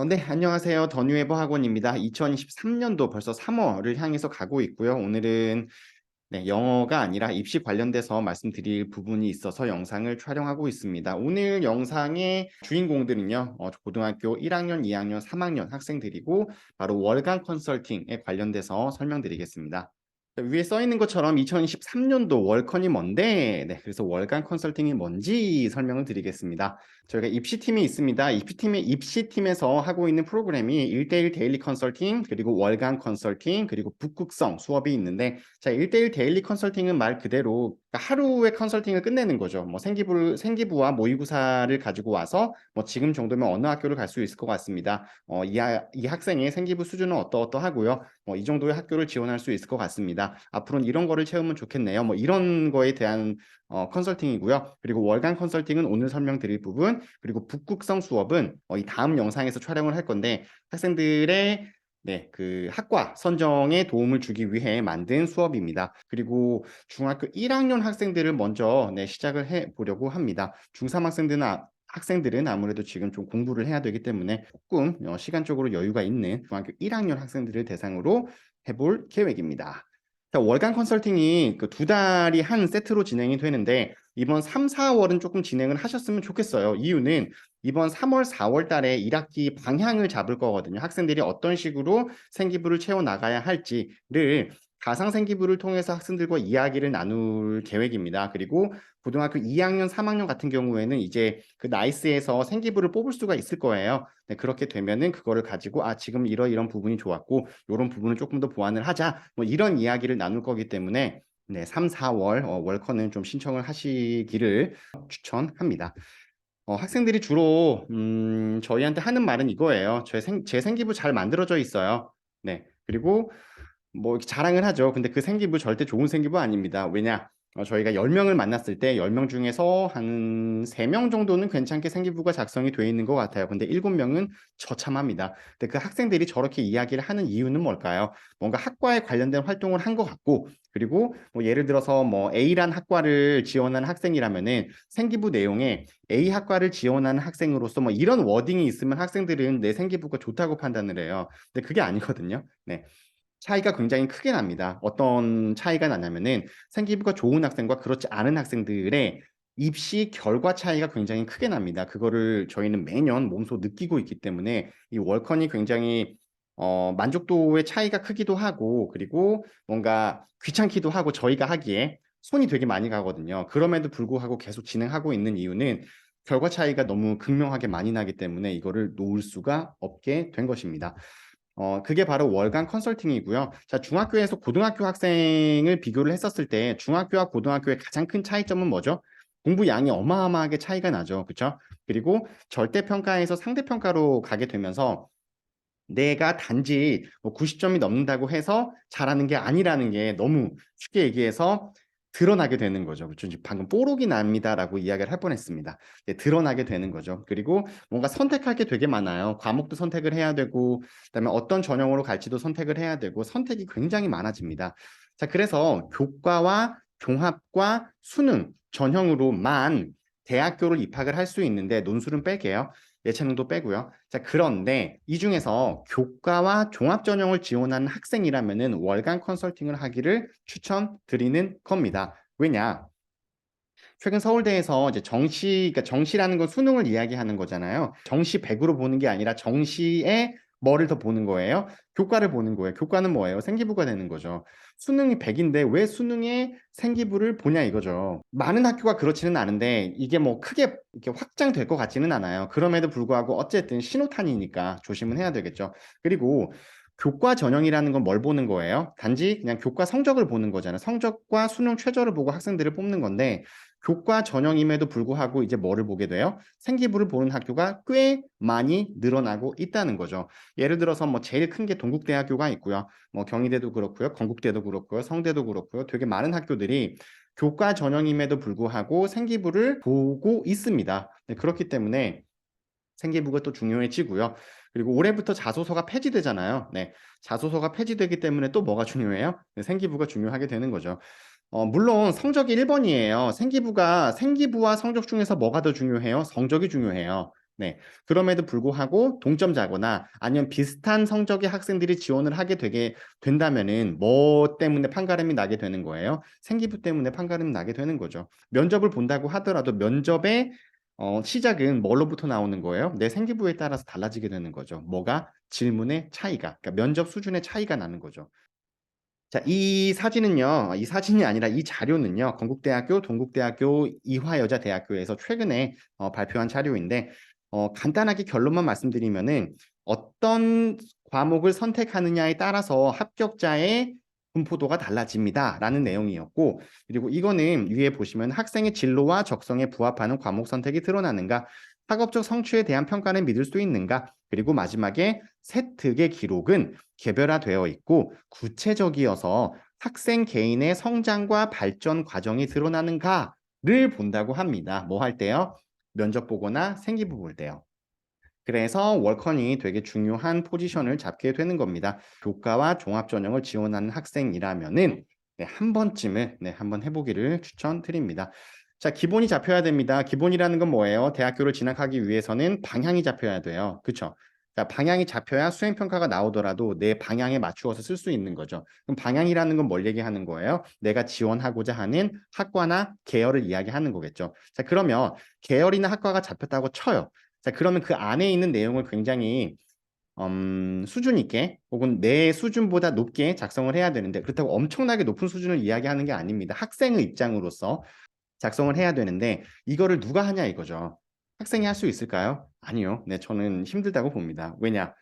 네, 안녕하세요. 더뉴에버 학원입니다. 2023년도 벌써 3월을 향해서 가고 있고요. 오늘은 영어가 아니라 입시 관련돼서 말씀드릴 부분이 있어서 영상을 촬영하고 있습니다. 오늘 영상의 주인공들은요, 고등학교 1학년, 2학년, 3학년 학생들이고 바로 월간 컨설팅에 관련돼서 설명드리겠습니다. 위에 써 있는 것처럼 2023년도 월컨이 뭔데? 그래서 월간 컨설팅이 뭔지 설명을 드리겠습니다. 저희가 입시팀이 있습니다. 입시팀에서 하고 있는 프로그램이 1대1 데일리 컨설팅, 그리고 월간 컨설팅, 그리고 북극성 수업이 있는데, 자, 1대1 데일리 컨설팅은 말 그대로 하루의 컨설팅을 끝내는 거죠. 뭐 생기부와 모의고사를 가지고 와서 뭐 지금 정도면 어느 학교를 갈 수 있을 것 같습니다. 이 학생의 생기부 수준은 어떠어떠하고요. 이 정도의 학교를 지원할 수 있을 것 같습니다. 앞으로는 이런 거를 채우면 좋겠네요. 뭐 이런 거에 대한 컨설팅이고요. 그리고 월간 컨설팅은 오늘 설명드릴 부분, 그리고 북극성 수업은 이 다음 영상에서 촬영을 할 건데 학생들의 그 학과 선정에 도움을 주기 위해 만든 수업입니다. 그리고 중학교 1학년 학생들을 먼저 시작을 해 보려고 합니다. 중3 학생들은 아무래도 지금 좀 공부를 해야 되기 때문에 조금 시간적으로 여유가 있는 중학교 1학년 학생들을 대상으로 해볼 계획입니다. 자, 월간 컨설팅이 그 2달이 한 세트로 진행이 되는데 이번 3, 4월은 조금 진행을 하셨으면 좋겠어요. 이유는 이번 3월, 4월 달에 1학기 방향을 잡을 거거든요. 학생들이 어떤 식으로 생기부를 채워 나가야 할지를 가상 생기부를 통해서 학생들과 이야기를 나눌 계획입니다. 그리고 고등학교 2학년, 3학년 같은 경우에는 이제 그 나이스에서 생기부를 뽑을 수가 있을 거예요. 그렇게 되면은 그거를 가지고 지금 이런 부분이 좋았고 이런 부분을 조금 더 보완을 하자. 뭐 이런 이야기를 나눌 거기 때문에 3, 4월 월커는 좀 신청을 하시기를 추천합니다. 학생들이 주로 저희한테 하는 말은 이거예요. 제 생기부 잘 만들어져 있어요. 그리고 뭐 이렇게 자랑을 하죠. 근데 그 생기부 절대 좋은 생기부 아닙니다. 왜냐? 저희가 10명을 만났을 때 10명 중에서 한 3명 정도는 괜찮게 생기부가 작성이 되어 있는 것 같아요. 근데 7명은 처참합니다. 근데 그 학생들이 저렇게 이야기를 하는 이유는 뭘까요? 뭔가 학과에 관련된 활동을 한 것 같고, 그리고 뭐 예를 들어서 뭐 A란 학과를 지원하는 학생이라면은 생기부 내용에 A 학과를 지원하는 학생으로서 뭐 이런 워딩이 있으면 학생들은 내 생기부가 좋다고 판단을 해요. 근데 그게 아니거든요. 차이가 굉장히 크게 납니다. 어떤 차이가 나냐면은 생기부가 좋은 학생과 그렇지 않은 학생들의 입시 결과 차이가 굉장히 크게 납니다. 그거를 저희는 매년 몸소 느끼고 있기 때문에 이 월컨이 굉장히 만족도의 차이가 크기도 하고 그리고 뭔가 귀찮기도 하고 저희가 하기에 손이 되게 많이 가거든요. 그럼에도 불구하고 계속 진행하고 있는 이유는 결과 차이가 너무 극명하게 많이 나기 때문에 이거를 놓을 수가 없게 된 것입니다. 그게 바로 월간 컨설팅이고요. 자, 중학교에서 고등학교 학생을 비교를 했었을 때 중학교와 고등학교의 가장 큰 차이점은 뭐죠? 공부 양이 어마어마하게 차이가 나죠. 그렇죠? 그리고 절대평가에서 상대평가로 가게 되면서 내가 단지 뭐 90점이 넘는다고 해서 잘하는 게 아니라는 게 너무 쉽게 얘기해서 드러나게 되는 거죠. 그렇죠? 이제 방금 뽀록이 납니다라고 이야기를 할 뻔했습니다. 드러나게 되는 거죠. 그리고 뭔가 선택할 게 되게 많아요. 과목도 선택을 해야 되고, 그다음에 어떤 전형으로 갈지도 선택을 해야 되고, 선택이 굉장히 많아집니다. 자, 그래서 교과와 종합과 수능 전형으로만 대학교를 입학을 할 수 있는데 논술은 뺄게요. 예체능도 빼고요. 자, 그런데 이 중에서 교과와 종합 전형을 지원하는 학생이라면은 월간 컨설팅을 하기를 추천드리는 겁니다. 왜냐? 최근 서울대에서 이제 그러니까 정시라는 건 수능을 이야기하는 거잖아요. 정시 100으로 보는 게 아니라 정시에 뭐를 더 보는 거예요? 교과를 보는 거예요. 교과는 뭐예요? 생기부가 되는 거죠. 수능이 100인데 왜 수능에 생기부를 보냐 이거죠. 많은 학교가 그렇지는 않은데 이게 뭐 크게 이렇게 확장될 것 같지는 않아요. 그럼에도 불구하고 어쨌든 신호탄이니까 조심은 해야 되겠죠. 그리고 교과 전형이라는 건 뭘 보는 거예요? 단지 그냥 교과 성적을 보는 거잖아요. 성적과 수능 최저를 보고 학생들을 뽑는 건데 교과 전형임에도 불구하고 이제 뭐를 보게 돼요? 생기부를 보는 학교가 꽤 많이 늘어나고 있다는 거죠. 예를 들어서 뭐 제일 큰 게 동국대학교가 있고요. 뭐 경희대도 그렇고요. 건국대도 그렇고요. 성대도 그렇고요. 되게 많은 학교들이 교과 전형임에도 불구하고 생기부를 보고 있습니다. 그렇기 때문에 생기부가 또 중요해지고요. 그리고 올해부터 자소서가 폐지되잖아요. 자소서가 폐지되기 때문에 또 뭐가 중요해요? 생기부가 중요하게 되는 거죠. 물론 성적이 1번이에요. 생기부와 성적 중에서 뭐가 더 중요해요? 성적이 중요해요. 네. 그럼에도 불구하고 동점자거나 아니면 비슷한 성적의 학생들이 지원을 하게 되게 된다면은 뭐 때문에 판가름이 나게 되는 거예요? 생기부 때문에 판가름이 나게 되는 거죠. 면접을 본다고 하더라도 면접의 시작은 뭘로부터 나오는 거예요? 내 생기부에 따라서 달라지게 되는 거죠. 뭐가? 질문의 차이가. 그러니까 면접 수준의 차이가 나는 거죠. 자, 이 사진은요, 이 사진이 아니라 이 자료는요, 건국대학교, 동국대학교, 이화여자대학교에서 최근에 발표한 자료인데, 간단하게 결론만 말씀드리면은 어떤 과목을 선택하느냐에 따라서 합격자의 분포도가 달라집니다라는 내용이었고, 그리고 이거는 위에 보시면 학생의 진로와 적성에 부합하는 과목 선택이 드러나는가, 학업적 성취에 대한 평가는 믿을 수 있는가, 그리고 마지막에 세특의 기록은 개별화되어 있고 구체적이어서 학생 개인의 성장과 발전 과정이 드러나는가를 본다고 합니다. 뭐 할 때요? 면접 보거나 생기부 볼 때요. 그래서 월컨이 되게 중요한 포지션을 잡게 되는 겁니다. 교과와 종합전형을 지원하는 학생이라면은 한 번쯤은 한번 해보기를 추천드립니다. 자, 기본이 잡혀야 됩니다. 기본이라는 건 뭐예요? 대학교를 진학하기 위해서는 방향이 잡혀야 돼요. 그렇죠? 자, 방향이 잡혀야 수행평가가 나오더라도 내 방향에 맞추어서 쓸 수 있는 거죠. 그럼 방향이라는 건 뭘 얘기하는 거예요? 내가 지원하고자 하는 학과나 계열을 이야기하는 거겠죠. 자, 그러면 계열이나 학과가 잡혔다고 쳐요. 자, 그러면 그 안에 있는 내용을 굉장히 수준 있게 혹은 내 수준보다 높게 작성을 해야 되는데 그렇다고 엄청나게 높은 수준을 이야기하는 게 아닙니다. 학생의 입장으로서 작성을 해야 되는데 이거를 누가 하냐 이거죠. 학생이 할 수 있을까요? 아니요. 네, 저는 힘들다고 봅니다. 왜냐?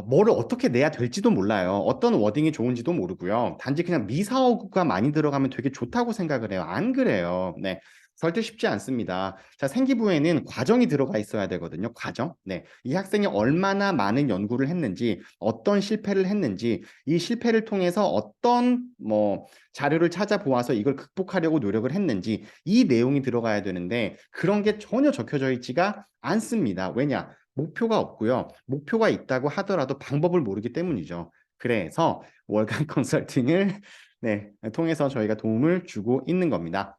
뭐를 어떻게 내야 될지도 몰라요. 어떤 워딩이 좋은지도 모르고요. 단지 그냥 미사어구가 많이 들어가면 되게 좋다고 생각을 해요. 안 그래요. 네. 절대 쉽지 않습니다. 자, 생기부에는 과정이 들어가 있어야 되거든요. 과정. 네. 이 학생이 얼마나 많은 연구를 했는지, 어떤 실패를 했는지, 이 실패를 통해서 어떤 자료를 찾아보아서 이걸 극복하려고 노력을 했는지 이 내용이 들어가야 되는데 그런 게 전혀 적혀져 있지가 않습니다. 왜냐? 목표가 없고요. 목표가 있다고 하더라도 방법을 모르기 때문이죠. 그래서 월간 컨설팅을 통해서 저희가 도움을 주고 있는 겁니다.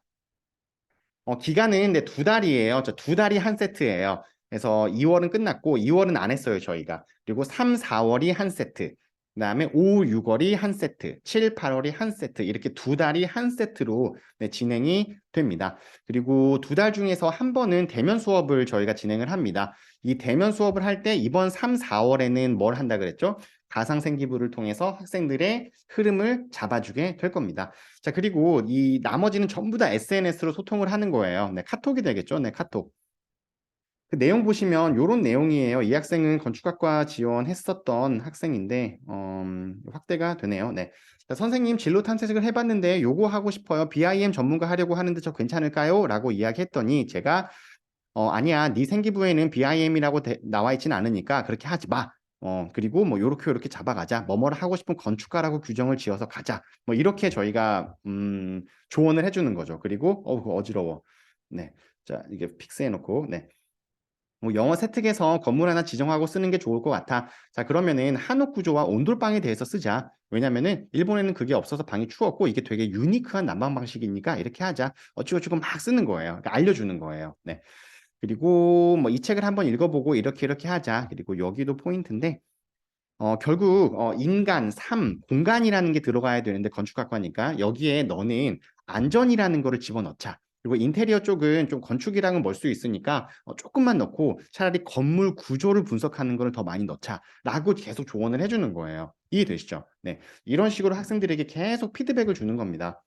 기간은 두 달이에요. 저 두 달이 한 세트예요. 그래서 2월은 끝났고 2월은 안 했어요, 저희가. 그리고 3, 4월이 한 세트. 그다음에 5, 6월이 한 세트, 7, 8월이 한 세트 이렇게 두 달이 한 세트로 진행이 됩니다. 그리고 두 달 중에서 한 번은 대면 수업을 저희가 진행을 합니다. 이 대면 수업을 할 때 이번 3, 4월에는 뭘 한다 그랬죠? 가상생기부를 통해서 학생들의 흐름을 잡아주게 될 겁니다. 자, 그리고 이 나머지는 전부 다 SNS로 소통을 하는 거예요. 네, 카톡이 되겠죠? 네, 카톡. 그 내용 보시면 이런 내용이에요. 이 학생은 건축학과 지원했었던 학생인데 확대가 되네요. 네. 자, 선생님 진로 탐색을 해봤는데 요거 하고 싶어요. BIM 전문가 하려고 하는데 저 괜찮을까요? 라고 이야기했더니 제가 아니야. 네 생기부에는 BIM이라고 나와 있지는 않으니까 그렇게 하지 마. 그리고 뭐 요렇게 잡아가자. 뭐뭐를 하고 싶은 건축가라고 규정을 지어서 가자. 뭐 이렇게 저희가 조언을 해주는 거죠. 그리고 그거 어지러워. 네. 자, 이게 픽스해 놓고 네. 뭐 영어 세특에서 건물 하나 지정하고 쓰는 게 좋을 것 같아. 자, 그러면은 한옥 구조와 온돌방에 대해서 쓰자. 왜냐면은 일본에는 그게 없어서 방이 추웠고 이게 되게 유니크한 난방 방식이니까 이렇게 하자. 어찌고찌고 막 쓰는 거예요. 그러니까 알려주는 거예요. 네. 그리고 뭐 이 책을 한번 읽어보고 이렇게 하자. 그리고 여기도 포인트인데 결국 인간, 삶, 공간이라는 게 들어가야 되는데 건축학과니까 여기에 너는 안전이라는 거를 집어넣자. 그리고 인테리어 쪽은 좀 건축이랑은 멀 수 있으니까 조금만 넣고 차라리 건물 구조를 분석하는 거를 더 많이 넣자라고 계속 조언을 해주는 거예요. 이해되시죠? 네, 이런 식으로 학생들에게 계속 피드백을 주는 겁니다.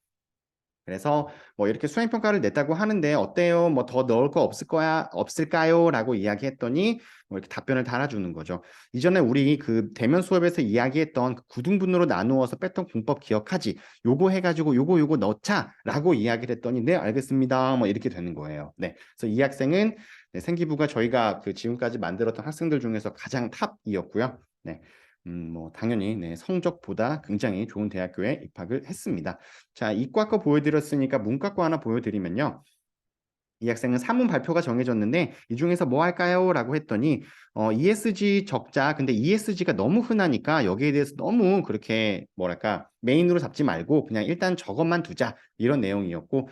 그래서 뭐 이렇게 수행평가를 냈다고 하는데 어때요? 뭐 더 넣을 거 없을까요? 라고 이야기했더니 뭐 이렇게 답변을 달아주는 거죠. 이전에 우리 그 대면 수업에서 이야기했던 그 구등분으로 나누어서 뺐던 공법 기억하지? 요거 해가지고 요거 넣자라고 이야기를 했더니 네, 알겠습니다. 뭐 이렇게 되는 거예요. 네. 그래서 이 학생은 생기부가 저희가 그 지금까지 만들었던 학생들 중에서 가장 탑이었고요. 네. 뭐 당연히 성적보다 굉장히 좋은 대학교에 입학을 했습니다. 자, 이과 거 보여드렸으니까 문과 거 하나 보여드리면요. 이 학생은 3문 발표가 정해졌는데 이 중에서 뭐 할까요? 라고 했더니 ESG 적자. 근데 ESG가 너무 흔하니까 여기에 대해서 너무 그렇게 뭐랄까 메인으로 잡지 말고 그냥 일단 저것만 두자 이런 내용이었고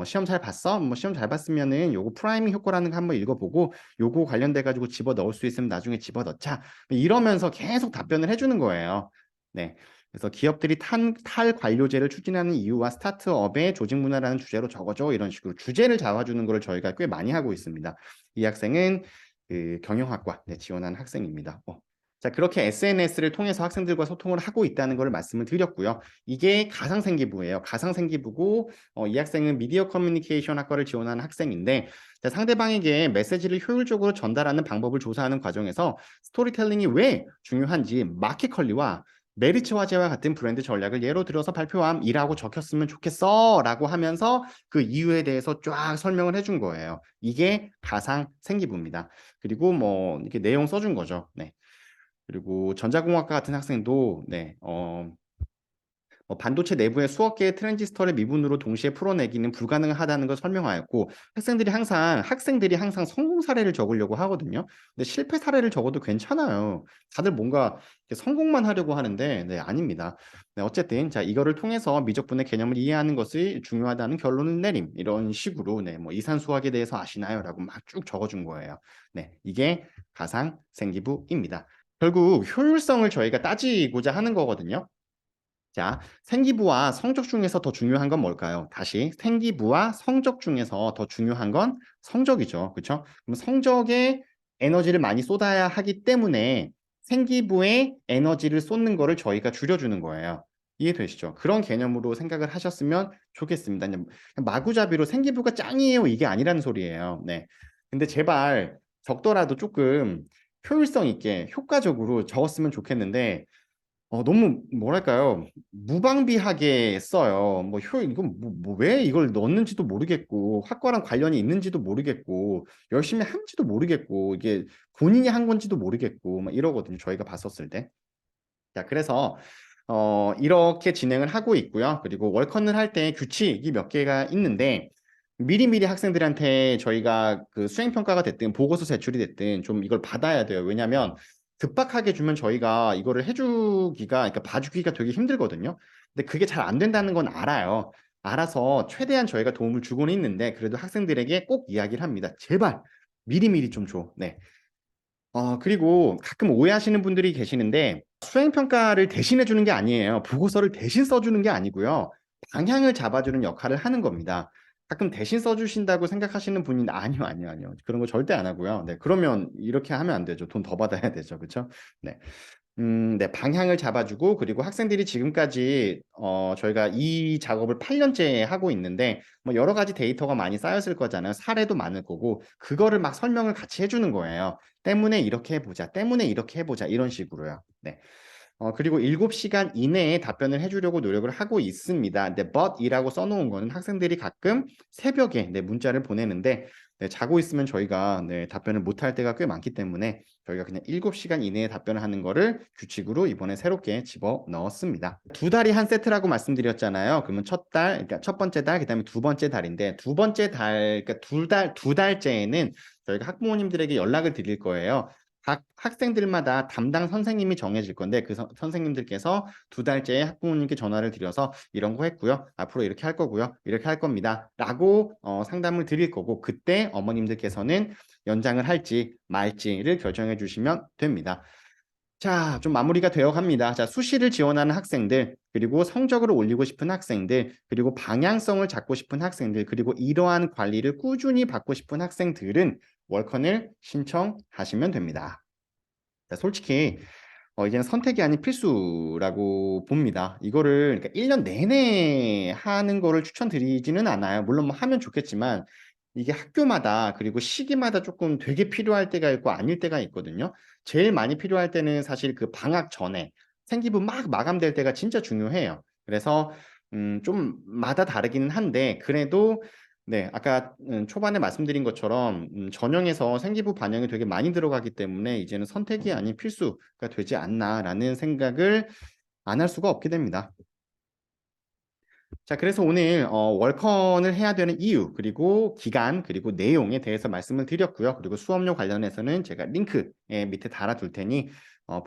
시험 잘 봤어? 뭐 시험 잘 봤으면은 요거 프라이밍 효과라는 거 한번 읽어보고 요거 관련돼 가지고 집어 넣을 수 있으면 나중에 집어 넣자 이러면서 계속 답변을 해주는 거예요. 네. 그래서 기업들이 탈관료제를 추진하는 이유와 스타트업의 조직 문화라는 주제로 적어줘 이런 식으로 주제를 잡아주는 걸 저희가 꽤 많이 하고 있습니다. 이 학생은 그 경영학과 지원한 학생입니다. 자, 그렇게 SNS를 통해서 학생들과 소통을 하고 있다는 걸 말씀을 드렸고요. 이게 가상생기부예요. 가상생기부고 이 학생은 미디어 커뮤니케이션 학과를 지원하는 학생인데 자, 상대방에게 메시지를 효율적으로 전달하는 방법을 조사하는 과정에서 스토리텔링이 왜 중요한지 마켓컬리와 메리츠 화재와 같은 브랜드 전략을 예로 들어서 발표함이라고 적혔으면 좋겠어 라고 하면서 그 이유에 대해서 쫙 설명을 해준 거예요. 이게 가상 생기부입니다. 그리고 뭐 이렇게 내용 써준 거죠. 네. 그리고 전자공학과 같은 학생도 반도체 내부의 수억 개의 트랜지스터를 미분으로 동시에 풀어내기는 불가능하다는 걸 설명하였고 학생들이 항상 성공 사례를 적으려고 하거든요. 근데 실패 사례를 적어도 괜찮아요. 다들 뭔가 성공만 하려고 하는데 네, 아닙니다. 네, 어쨌든 자 이거를 통해서 미적분의 개념을 이해하는 것이 중요하다는 결론을 내림 이런 식으로 네, 뭐 이산수학에 대해서 아시나요?라고 막 쭉 적어준 거예요. 네, 이게 가상생기부입니다. 결국 효율성을 저희가 따지고자 하는 거거든요. 자, 생기부와 성적 중에서 더 중요한 건 뭘까요? 다시 생기부와 성적 중에서 더 중요한 건 성적이죠. 그렇죠? 그럼 성적에 에너지를 많이 쏟아야 하기 때문에 생기부에 에너지를 쏟는 거를 저희가 줄여주는 거예요. 이해되시죠? 그런 개념으로 생각을 하셨으면 좋겠습니다. 그냥 마구잡이로 생기부가 짱이에요. 이게 아니라는 소리예요. 네. 근데 제발 적더라도 조금 효율성 있게 효과적으로 적었으면 좋겠는데 너무 뭐랄까요? 무방비하게 써요. 이건 왜 이걸 넣었는지도 모르겠고, 학과랑 관련이 있는지도 모르겠고, 열심히 한지도 모르겠고, 이게 본인이 한 건지도 모르겠고, 막 이러거든요. 저희가 봤었을 때. 자, 그래서 이렇게 진행을 하고 있고요. 그리고 월컨을 할 때 규칙이 몇 개가 있는데 미리미리 학생들한테 저희가 그 수행평가가 됐든 보고서 제출이 됐든 좀 이걸 받아야 돼요. 왜냐하면 급박하게 주면 저희가 이거를 해주기가, 그러니까 봐주기가 되게 힘들거든요. 근데 그게 잘 안 된다는 건 알아요. 알아서 최대한 저희가 도움을 주고는 있는데 그래도 학생들에게 꼭 이야기를 합니다. 제발 미리미리 좀 줘. 네. 그리고 가끔 오해하시는 분들이 계시는데 수행평가를 대신해 주는 게 아니에요. 보고서를 대신 써주는 게 아니고요. 방향을 잡아주는 역할을 하는 겁니다. 가끔 대신 써주신다고 생각하시는 분이 아니요, 아니요, 아니요. 그런 거 절대 안 하고요. 네, 그러면 이렇게 하면 안 되죠. 돈 더 받아야 되죠. 그렇죠? 네. 네, 방향을 잡아주고 그리고 학생들이 지금까지 저희가 이 작업을 8년째 하고 있는데 뭐 여러 가지 데이터가 많이 쌓였을 거잖아요. 사례도 많을 거고 그거를 막 설명을 같이 해주는 거예요. 때문에 이렇게 해보자. 때문에 이렇게 해보자. 이런 식으로요. 네. 그리고 7시간 이내에 답변을 해주려고 노력을 하고 있습니다. 근데 but이라고 써놓은 거는 학생들이 가끔 새벽에 문자를 보내는데 자고 있으면 저희가 답변을 못할 때가 꽤 많기 때문에 저희가 그냥 7시간 이내에 답변을 하는 거를 규칙으로 이번에 새롭게 집어 넣었습니다. 2달이 한 세트라고 말씀드렸잖아요. 그러면 그러니까 첫 번째 달, 그다음에 두 번째 달인데 두 번째 달, 그러니까 두 달째에는 저희가 학부모님들에게 연락을 드릴 거예요. 각 학생들마다 담당 선생님이 정해질 건데 그 선생님들께서 2달째에 학부모님께 전화를 드려서 이런 거 했고요. 앞으로 이렇게 할 거고요. 이렇게 할 겁니다. 라고 상담을 드릴 거고 그때 어머님들께서는 연장을 할지 말지를 결정해 주시면 됩니다. 자, 좀 마무리가 되어 갑니다. 자, 수시를 지원하는 학생들, 그리고 성적을 올리고 싶은 학생들, 그리고 방향성을 잡고 싶은 학생들, 그리고 이러한 관리를 꾸준히 받고 싶은 학생들은 월컨을 신청하시면 됩니다. 자, 솔직히 이제는 선택이 아닌 필수라고 봅니다. 이거를 그러니까 1년 내내 하는 거를 추천드리지는 않아요. 물론 뭐 하면 좋겠지만 이게 학교마다 그리고 시기마다 조금 되게 필요할 때가 있고 아닐 때가 있거든요. 제일 많이 필요할 때는 사실 그 방학 전에 생기부 막 마감될 때가 진짜 중요해요. 그래서 좀 마다 다르기는 한데 그래도 네, 아까 초반에 말씀드린 것처럼 전형에서 생기부 반영이 되게 많이 들어가기 때문에 이제는 선택이 아닌 필수가 되지 않나라는 생각을 안 할 수가 없게 됩니다. 자, 그래서 오늘 월컨을 해야 되는 이유, 그리고 기간, 그리고 내용에 대해서 말씀을 드렸고요. 그리고 수업료 관련해서는 제가 링크 밑에 달아둘 테니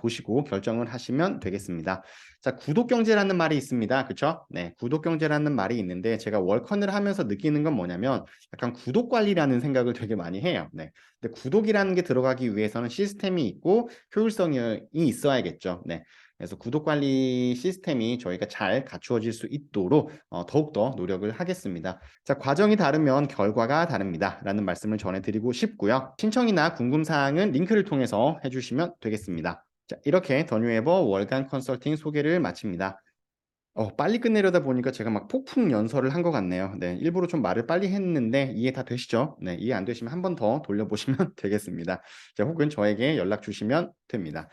보시고 결정을 하시면 되겠습니다. 자, 구독경제라는 말이 있습니다. 그렇죠? 네, 구독경제라는 말이 있는데 제가 월컨을 하면서 느끼는 건 뭐냐면 약간 구독관리라는 생각을 되게 많이 해요. 네, 근데 구독이라는 게 들어가기 위해서는 시스템이 있고 효율성이 있어야겠죠. 네. 그래서 구독 관리 시스템이 저희가 잘 갖추어질 수 있도록 더욱더 노력을 하겠습니다. 자, 과정이 다르면 결과가 다릅니다. 라는 말씀을 전해드리고 싶고요. 신청이나 궁금사항은 링크를 통해서 해주시면 되겠습니다. 자, 이렇게 더뉴에버 월간 컨설팅 소개를 마칩니다. 빨리 끝내려다 보니까 제가 막 폭풍 연설을 한 것 같네요. 네, 일부러 좀 말을 빨리 했는데 이해 다 되시죠? 네, 이해 안 되시면 한 번 더 돌려보시면 되겠습니다. 자, 혹은 저에게 연락 주시면 됩니다.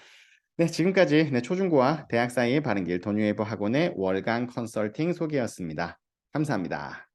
네, 지금까지 초중고와 대학 사이의 바른 길 더뉴웨이버 학원의 월간 컨설팅 소개였습니다. 감사합니다.